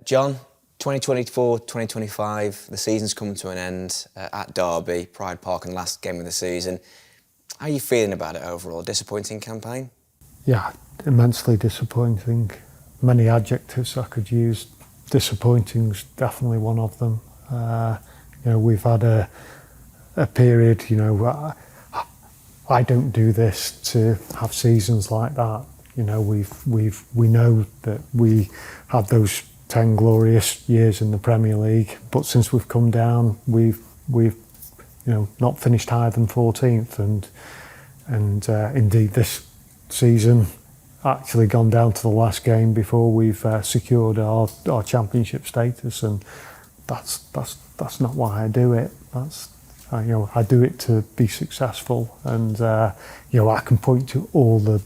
John, 2024-2025, the season's coming to an end at Derby, Pride Park, and last game of the season. How are you feeling about it overall? Disappointing campaign? Yeah, immensely disappointing. Many adjectives I could use. Disappointing's definitely one of them. We've had a period, I don't do this to have seasons like that. We know that we had those 10 glorious years in the Premier League, but since we've come down, we've not finished higher than 14th, and indeed this season actually gone down to the last game before we've secured our championship status, and that's not why I do it. I do it to be successful, and I can point to all the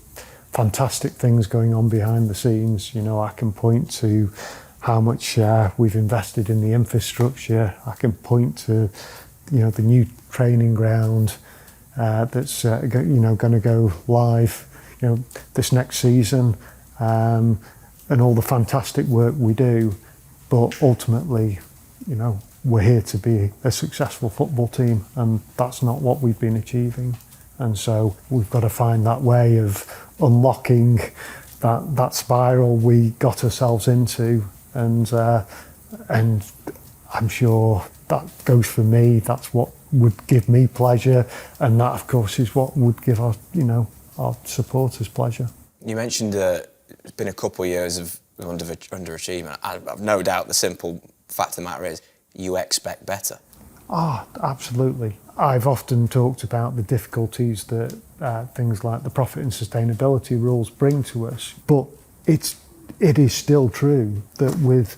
fantastic things going on behind the scenes. I can point to how much we've invested in the infrastructure. I can point to the new training ground that's going to go live this next season, and all the fantastic work we do. But ultimately, we're here to be a successful football team, and that's not what we've been achieving. And so we've got to find that way of unlocking that spiral we got ourselves into, and I'm sure that goes for me. That's what would give me pleasure, and that, of course, is what would give our supporters pleasure. You mentioned it's been a couple of years of underachievement. I've no doubt the simple fact of the matter is you expect better. Absolutely. I've often talked about the difficulties that things like the profit and sustainability rules bring to us, but it is still true that with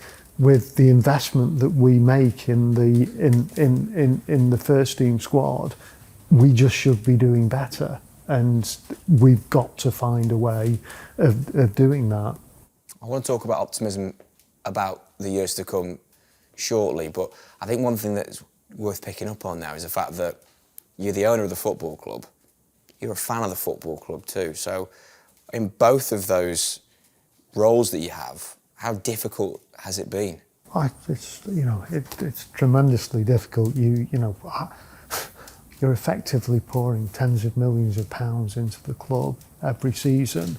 the investment that we make in the first team squad, we just should be doing better, and we've got to find a way of doing that. I want to talk about optimism about the years to come shortly, but I think one thing that's worth picking up on now is the fact that you're the owner of the football club. You're a fan of the football club too. So in both of those roles that you have, how difficult has it been? It's tremendously difficult. You're effectively pouring tens of millions of pounds into the club every season.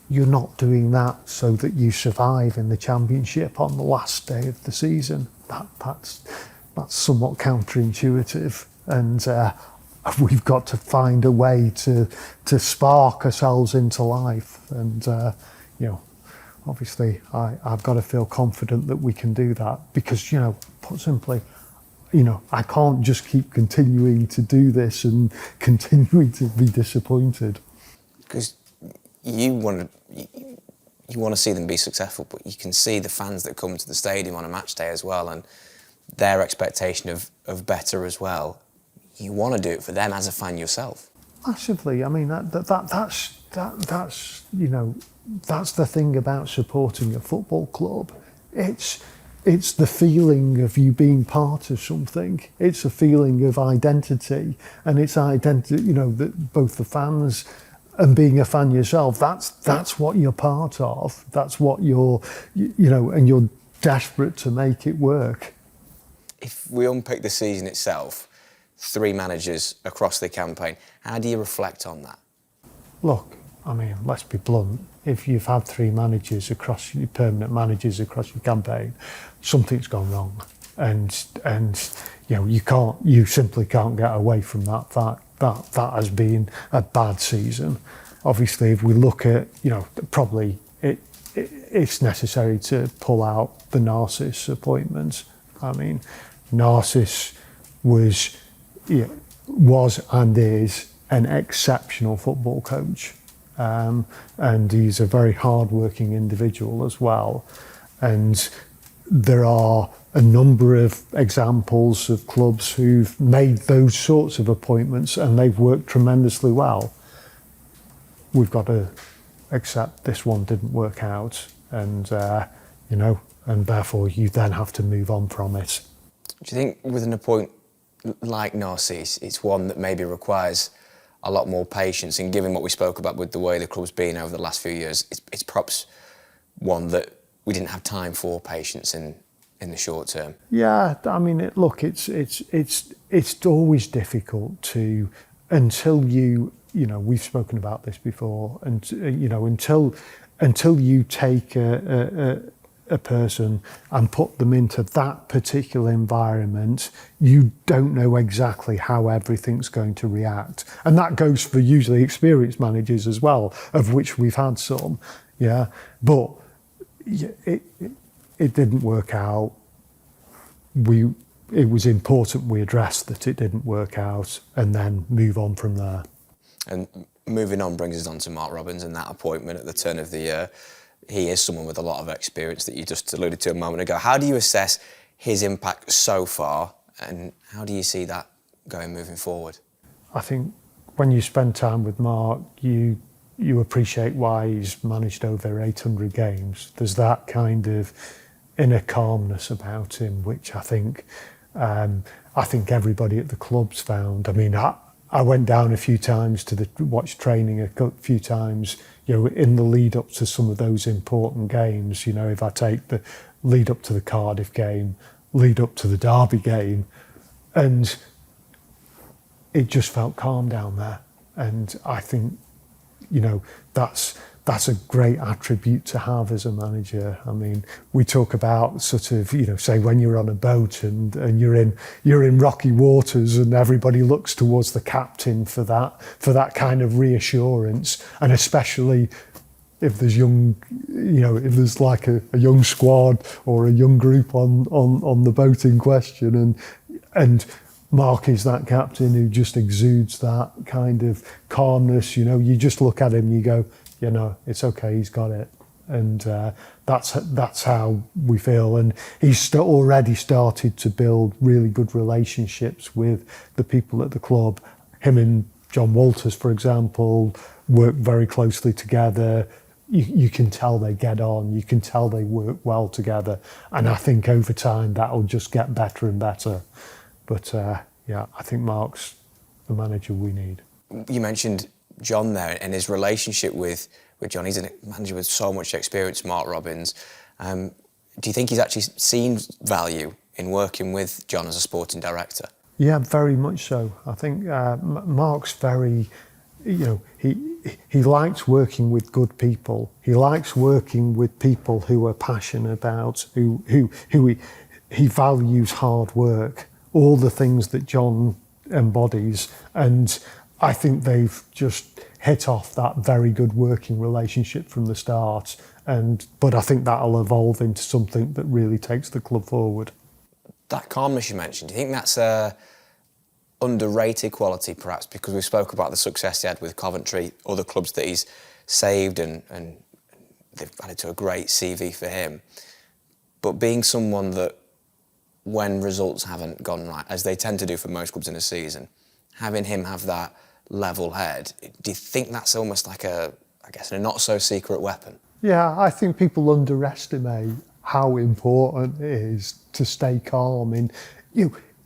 You're not doing that so that you survive in the Championship on the last day of the season. That's somewhat counterintuitive, and we've got to find a way to spark ourselves into life. And obviously, I've got to feel confident that we can do that, because put simply, I can't just keep continuing to do this and continuing to be disappointed. Because you want to see them be successful, but you can see the fans that come to the stadium on a match day as well, and their expectation of better as well. You want to do it for them as a fan yourself. Massively. I mean, that's the thing about supporting a football club. It's the feeling of you being part of something. It's a feeling of identity, and it's identity. That both the fans and being a fan yourself. That's what you're part of. That's what you're, and you're desperate to make it work. If we unpick the season itself, 3 managers across the campaign, how do you reflect on that? Look, I mean, let's be blunt. If you've had 3 managers across your permanent managers across your campaign, something's gone wrong, and you simply can't get away from that fact. That has been a bad season. Obviously, if we look at, probably it's necessary to pull out the Narciss appointment. I mean, Narciss was and is an exceptional football coach, and he's a very hard-working individual as well. And there are a number of examples of clubs who've made those sorts of appointments and they've worked tremendously well. We've got to accept this one didn't work out, and and therefore you then have to move on from it. Do you think with an appointment like Narciss, it's one that maybe requires a lot more patience, and given what we spoke about with the way the club's been over the last few years, it's perhaps one that we didn't have time for patience in the short term? Yeah, I mean, it's always difficult to, until we've spoken about this before, and until you take a person and put them into that particular environment, you don't know exactly how everything's going to react. And that goes for usually experienced managers as well, of which we've had some, yeah. But it didn't work out. It was important we addressed that it didn't work out and then move on from there. And moving on brings us on to Mark Robbins and that appointment at the turn of the year. He is someone with a lot of experience that you just alluded to a moment ago. How do you assess his impact so far, and how do you see that going moving forward? I think when you spend time with Mark, you appreciate why he's managed over 800 games. There's that kind of inner calmness about him, which I think everybody at the club's found. I mean, I went down a few times to watch training a few times, in the lead up to some of those important games. If I take the lead up to the Cardiff game, lead up to the Derby game, and it just felt calm down there. And I think, that's a great attribute to have as a manager. I mean, we talk about sort of, say when you're on a boat and you're in rocky waters and everybody looks towards the captain for that kind of reassurance, and especially if there's if there's like a young squad or a young group on the boat in question, and Mark is that captain who just exudes that kind of calmness. You just look at him and you go, it's okay, he's got it. And that's how we feel. And he's already started to build really good relationships with the people at the club. Him and John Walters, for example, work very closely together. You can tell they get on, you can tell they work well together. And I think over time that'll just get better and better. But I think Mark's the manager we need. You mentioned John there and his relationship with John. He's a manager with so much experience, Mark Robbins. Do you think he's actually seen value in working with John as a sporting director? Yeah, very much so. I think Mark's very, he likes working with good people. He likes working with people who are passionate about, who he values hard work, all the things that John embodies. And I think they've just hit off that very good working relationship from the start. But I think that'll evolve into something that really takes the club forward. That calmness you mentioned, do you think that's a underrated quality perhaps, because we spoke about the success he had with Coventry, other clubs that he's saved and they've added to a great CV for him. But being someone that when results haven't gone right, as they tend to do for most clubs in a season, having him have that level head, do you think that's almost like a not so secret weapon? Yeah, I think people underestimate how important it is to stay calm.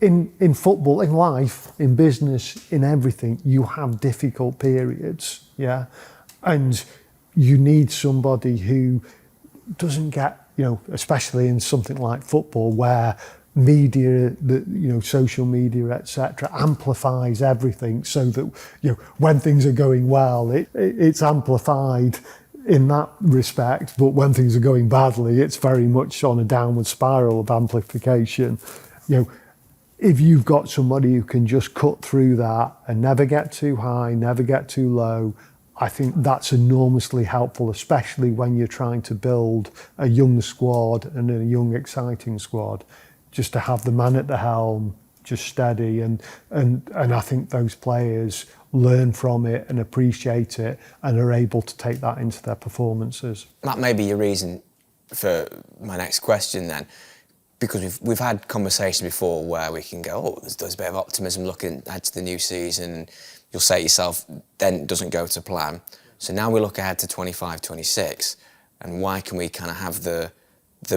In football, in life, in business, in everything, you have difficult periods, yeah? And you need somebody who doesn't get, especially in something like football where media, social media, etc., amplifies everything, so that when things are going well, it's amplified in that respect, but when things are going badly, it's very much on a downward spiral of amplification. If you've got somebody who can just cut through that and never get too high, never get too low, I think that's enormously helpful, especially when you're trying to build a young squad and a young, exciting squad. Just to have the man at the helm, just steady, and I think those players learn from it and appreciate it and are able to take that into their performances. That may be your reason for my next question then, because we've had conversations before where we can go, there's a bit of optimism looking ahead to the new season. You'll say it yourself, then it doesn't go to plan. So now we look ahead to 25-26, and why can we kind of have the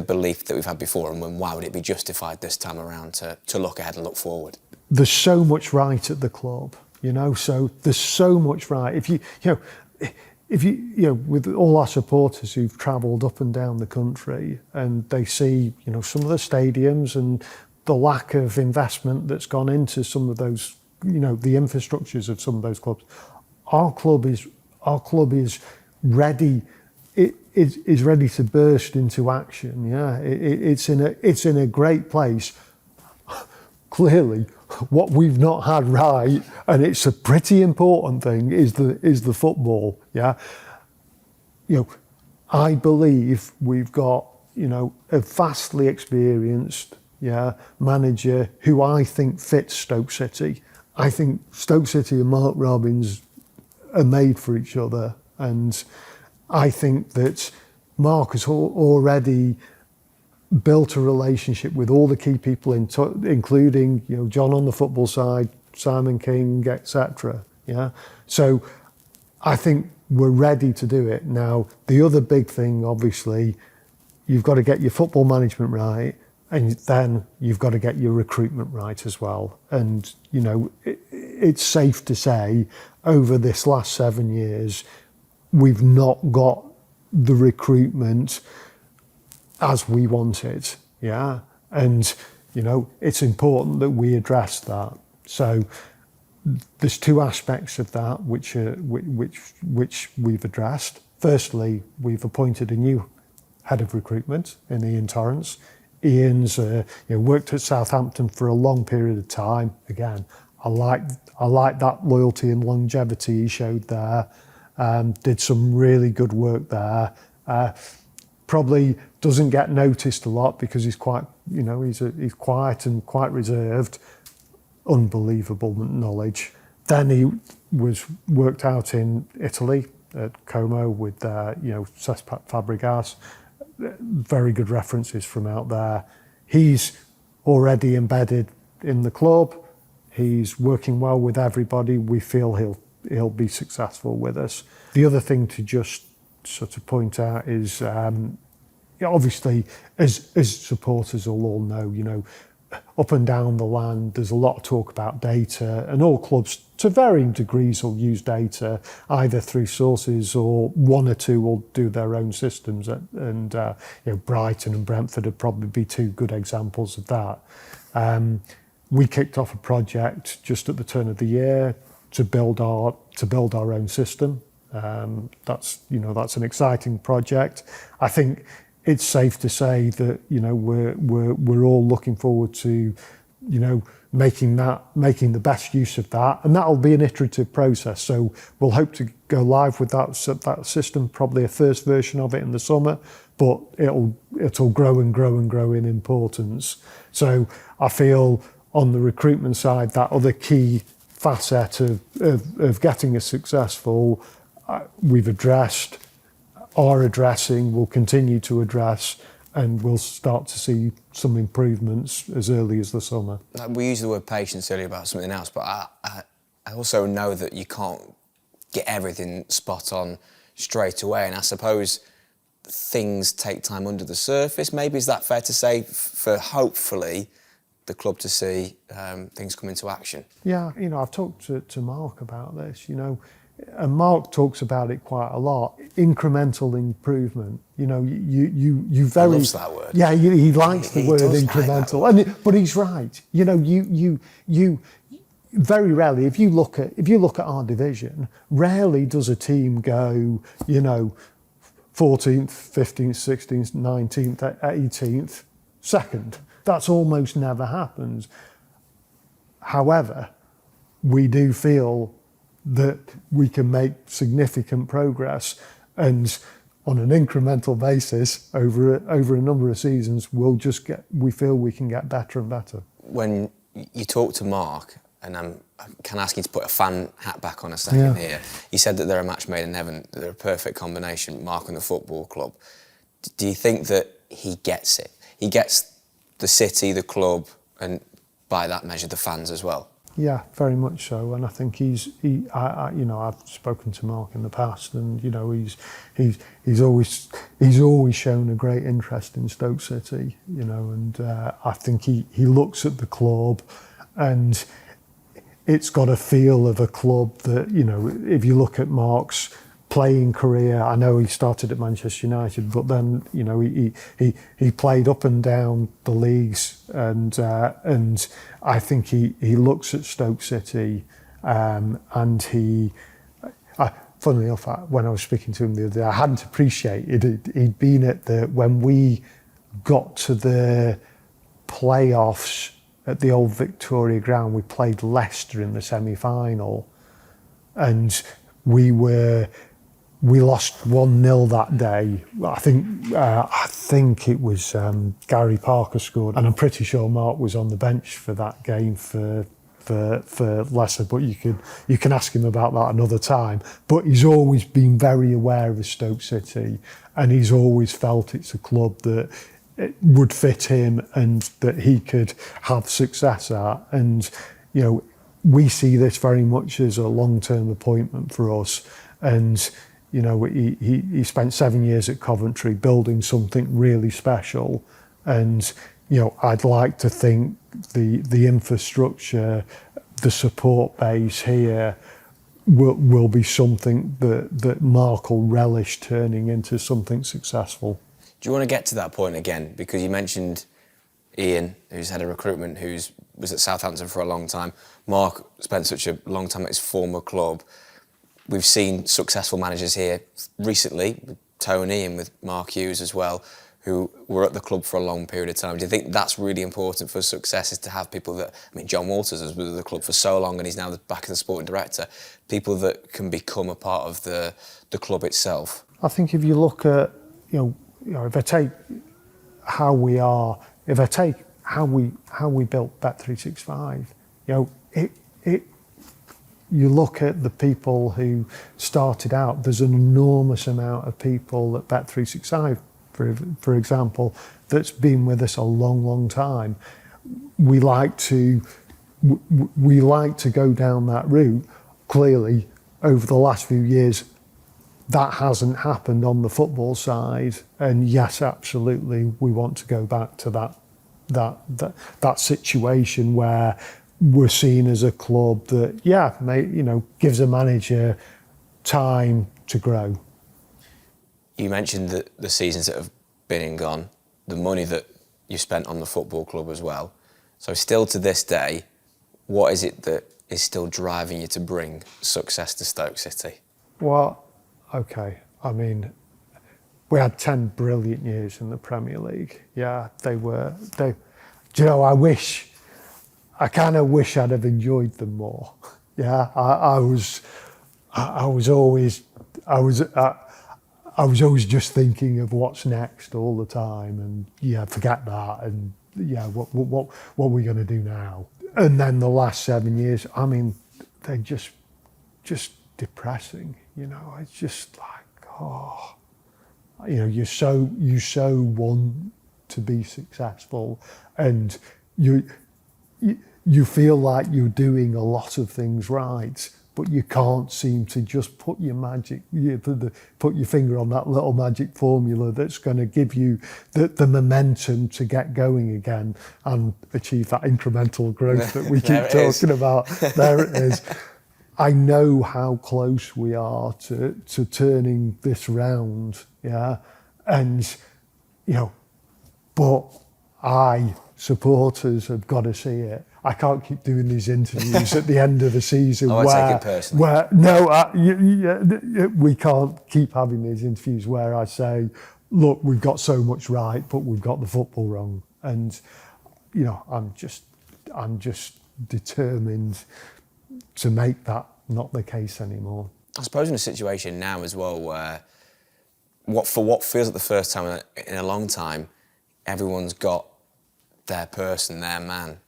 belief that we've had before, and why would it be justified this time around to look ahead and look forward? There's so much right at the club, so there's so much right. if with all our supporters who've travelled up and down the country and they see, some of the stadiums and the lack of investment that's gone into some of those, the infrastructures of some of those clubs, our club is ready. It is ready to burst into action. Yeah, it's in a great place. Clearly, what we've not had right, and it's a pretty important thing, is the football. Yeah, I believe we've got a vastly experienced manager who I think fits Stoke City. I think Stoke City and Mark Robbins are made for each other, and I think that Mark has already built a relationship with all the key people, including John on the football side, Simon King, etc. Yeah, so I think we're ready to do it now. The other big thing, obviously, you've got to get your football management right, and then you've got to get your recruitment right as well. And it's safe to say, over this last 7 years, we've not got the recruitment as we want it, yeah, and it's important that we address that. So there's two aspects of that which we've addressed. Firstly, we've appointed a new head of recruitment in Ian Torrance. Ian's worked at Southampton for a long period of time. Again, I like that loyalty and longevity he showed there. Did some really good work there. Probably doesn't get noticed a lot because he's quite, he's quiet and quite reserved. Unbelievable knowledge. Then he worked out in Italy at Como with Cesc Fabregas. Very good references from out there. He's already embedded in the club. He's working well with everybody. We feel he'll be successful with us. The other thing to just sort of point out is, obviously, as supporters will all know, up and down the land, there's a lot of talk about data, and all clubs, to varying degrees, will use data either through sources or one or two will do their own systems. And Brighton and Brentford would probably be two good examples of that. We kicked off a project just at the turn of the year to build our own system. That's an exciting project. I think it's safe to say that we're all looking forward to making the best use of that, and that'll be an iterative process. So we'll hope to go live with that system, probably a first version of it in the summer, but it'll grow and grow and grow in importance. So I feel on the recruitment side, that other key facet of getting us successful, we've addressed, are addressing, will continue to address, and we'll start to see some improvements as early as the summer. We used the word patience earlier about something else, but I also know that you can't get everything spot on straight away, and I suppose things take time under the surface. Maybe is that fair to say for hopefully the club to see things come into action? Yeah, I've talked to Mark about this, and Mark talks about it quite a lot. Incremental improvement. You very. He loves that word. Yeah, he likes the word incremental, like but he's right. You very rarely, if you look at our division, rarely does a team go, 14th, 15th, 16th, 19th, 18th, second. That's almost never happens. However, we do feel that we can make significant progress, and on an incremental basis over a number of seasons, we feel we can get better and better. When you talk to Mark, and I'm kind of asking to put a fan hat back on a second here, he said that they're a match made in heaven, they're a perfect combination, Mark and the football club. Do you think that he gets it? He gets the city, the club, and by that measure, the fans as well? Yeah, very much so. And I think I've spoken to Mark in the past, and he's always shown a great interest in Stoke City. And I think he looks at the club, and it's got a feel of a club that if you look at Mark's playing career. I know he started at Manchester United, but then he played up and down the leagues, and I think he looks at Stoke City, and funnily enough, when I was speaking to him the other day, I hadn't appreciated he'd been at when we got to the playoffs at the old Victoria Ground. We played Leicester in the semi-final, and we lost 1-0 that day. I think it was Gary Parker scored, and I'm pretty sure Mark was on the bench for that game for Leicester. But you can ask him about that another time. But he's always been very aware of Stoke City, and he's always felt it's a club that it would fit him and that he could have success at. And we see this very much as a long-term appointment for us. And he spent 7 years at Coventry building something really special. And I'd like to think the infrastructure, the support base here will be something that Mark will relish turning into something successful. Do you want to get to that point again? Because you mentioned Ian, who's head of recruitment, was at Southampton for a long time. Mark spent such a long time at his former club. We've seen successful managers here recently, with Tony and with Mark Hughes as well, who were at the club for a long period of time. Do you think that's really important for success, is to have people that, John Walters has been at the club for so long and he's now back as the sporting director, people that can become a part of the club itself? I think if you look at, if I take how we are, if I take how we built Bet365, you look at the people who started out, there's an enormous amount of people at Bet365, for example, that's been with us a long, long time. We like to go down that route. Clearly, over the last few years, that hasn't happened on the football side, and yes, absolutely, we want to go back to that situation where we're seen as a club that, gives a manager time to grow. You mentioned the seasons that have been and gone, the money that you spent on the football club as well. So still to this day, what is it that is still driving you to bring success to Stoke City? Well, okay, we had 10 brilliant years in the Premier League. Yeah, I kind of wish I'd have enjoyed them more. Yeah, I was always just thinking of what's next all the time, and forget that, and what are we going to do now? And then the last 7 years, they're just depressing. It's just like, you so want to be successful, and you feel like you're doing a lot of things right, but you can't seem to just put your finger on that little magic formula that's going to give you the momentum to get going again and achieve that incremental growth that we keep talking about. There it is. I know how close we are to turning this round, and but supporters have got to see it. I can't keep doing these interviews at the end of the season I take it personally. We can't keep having these interviews where I say, look, we've got so much right, but we've got the football wrong. And, I'm just determined to make that not the case anymore. I suppose in a situation now as well where what feels like the first time in a long time, everyone's got their person, their man.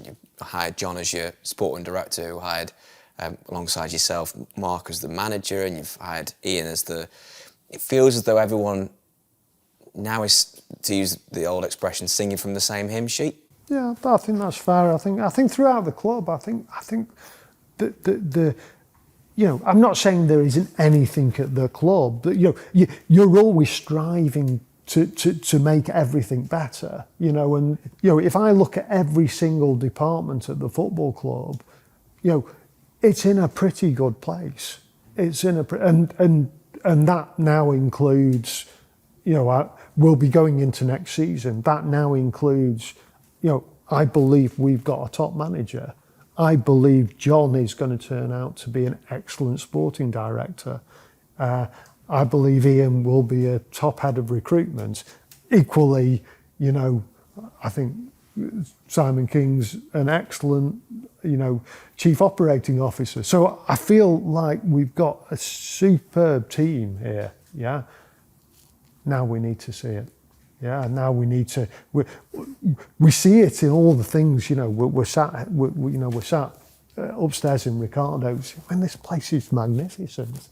You hired John as your sporting director, who hired, alongside yourself, Mark as the manager, and you've hired Ian as it feels as though everyone now is, to use the old expression, singing from the same hymn sheet. Yeah, I think that's fair. I think throughout the club, I think the I'm not saying there isn't anything at the club, but you're always striving to make everything better, and if I look at every single department at the football club, it's in a pretty good place. It's in and and that now includes, we'll be going into next season. That now includes, I believe we've got a top manager. I believe John is going to turn out to be an excellent sporting director. I believe Ian will be a top head of recruitment. Equally, I think Simon King's an excellent, chief operating officer. So I feel like we've got a superb team here. Yeah. Now we need to see it. Yeah. Now we need to. We see it in all the things. We're sat. We're sat upstairs in Ricardo's. And this place is magnificent.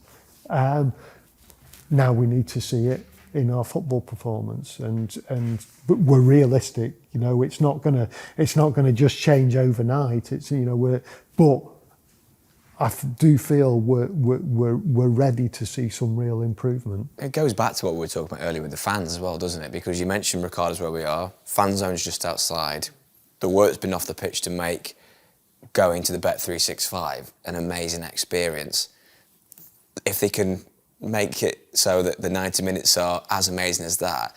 Now we need to see it in our football performance, but we're realistic. It's not gonna just change overnight. But I do feel we're ready to see some real improvement. It goes back to what we were talking about earlier with the fans as well, doesn't it? Because you mentioned Ricardo's where we are, fan zone's just outside. The work's been off the pitch to make going to the Bet365 an amazing experience. If they can make it so that the 90 minutes are as amazing as that.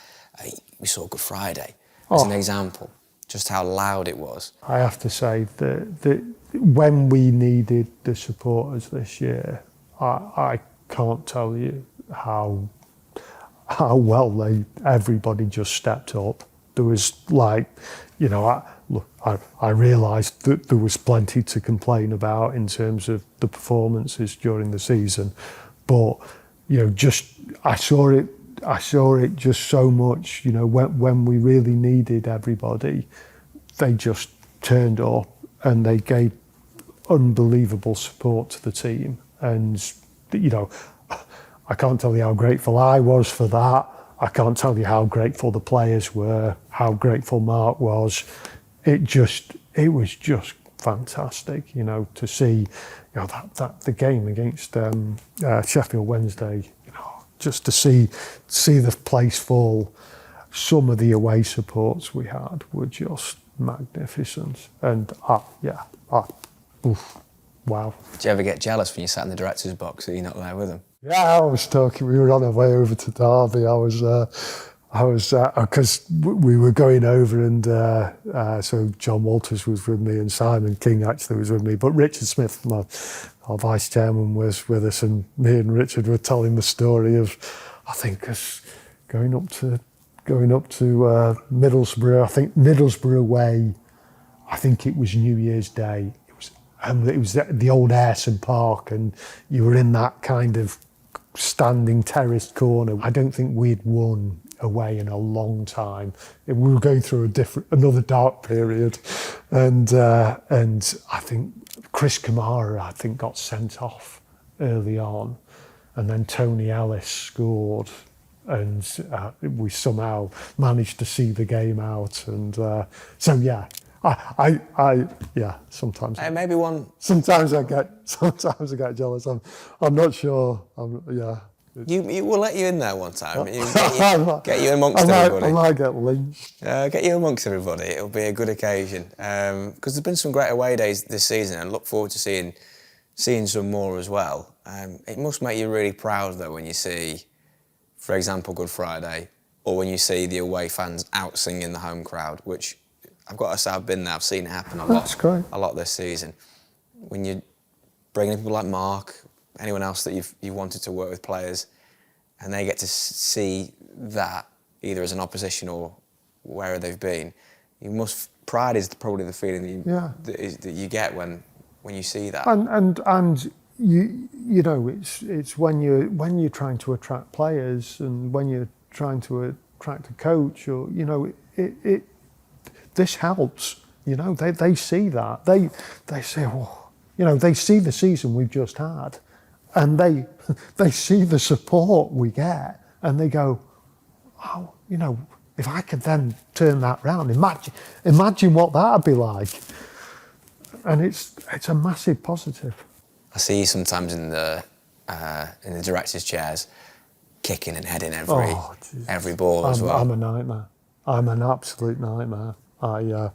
We saw Good Friday as an example, just how loud it was. I have to say that when we needed the supporters this year, I can't tell you how well everybody just stepped up. There was I realised that there was plenty to complain about in terms of the performances during the season, but I saw it just so much. When we really needed everybody, they just turned up and they gave unbelievable support to the team. And I can't tell you how grateful I was for that. I can't tell you how grateful the players were, how grateful Mark was. It was just fantastic, to see, that the game against Sheffield Wednesday, just to see the place full. Some of the away supports we had were just magnificent, and wow. Did you ever get jealous when you sat in the director's box that you're not there with them? Yeah, I was talking. We were on our way over to Derby. I was because we were going over, and so John Walters was with me, and Simon King actually was with me. But Richard Smith, our vice chairman, was with us, and me and Richard were telling the story of, I think, us going up to Middlesbrough. I think Middlesbrough away. I think it was New Year's Day. It was the old Ayrton Park, and you were in that kind of standing terraced corner. I don't think we'd won away in a long time. We were going through another dark period, and I think Chris Kamara got sent off early on, and then Tony Ellis scored, and we somehow managed to see the game out, and so yeah. Sometimes. Maybe one. Sometimes I get jealous. I'm not sure. You will let you in there one time. Get you amongst everybody. I might get lynched. Get you amongst everybody. It'll be a good occasion. Because there's been some great away days this season, and look forward to seeing some more as well. It must make you really proud though when you see, for example, Good Friday, or when you see the away fans out singing the home crowd, which I've got to say I've been there. I've seen it happen a lot. That's great. A lot this season. When you bring in people like Mark, anyone else that you've wanted to work with players, and they get to see that either as an opposition or wherever they've been, pride is probably the feeling that you get when you see that. And you know it's when you're trying to attract players, and when you're trying to attract a coach, or it this helps. They see that. They say, well, they see the season we've just had, and they see the support we get, and they go, oh, if I could then turn that round, imagine what that'd be like. And it's a massive positive. I see you sometimes in the directors' chairs, kicking and heading every ball as well. I'm a nightmare. I'm an absolute nightmare. My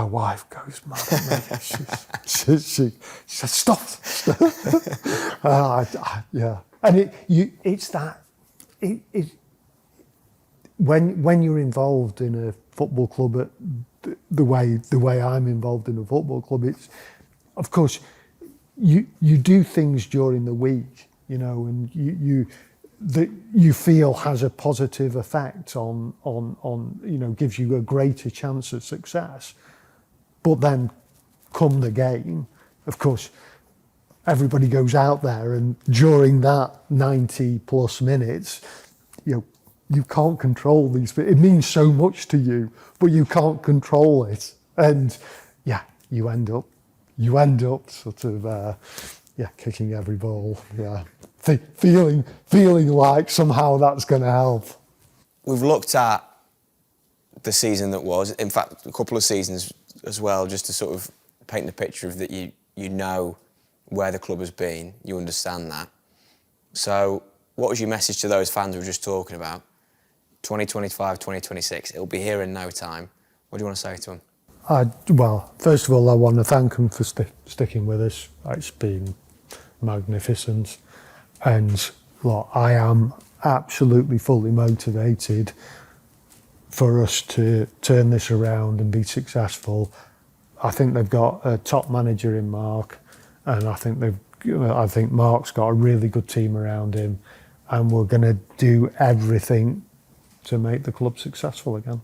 wife goes mad at me. She says, stop. and when you're involved in a football club at the way I'm involved in a football club, it's, of course, you do things during the week, you know, and that you feel has a positive effect on you know, gives you a greater chance of success. But then come the game, of course, everybody goes out there, and during that 90 plus minutes, you know, you can't control these. It means so much to you, but you can't control it. And yeah, you end up sort of, kicking every ball. Yeah, feeling like somehow that's going to help. We've looked at the season that was, in fact, a couple of seasons as well, just to sort of paint the picture of that you know where the club has been, you understand that. So what was your message to those fans we were just talking about? 2025, 2026, it'll be here in no time. What do you want to say to them? Well, first of all, I want to thank them for sticking with us. It's been magnificent. And look, I am absolutely fully motivated for us to turn this around and be successful. I think they've got a top manager in Mark, and I think Mark's got a really good team around him, and we're going to do everything to make the club successful again.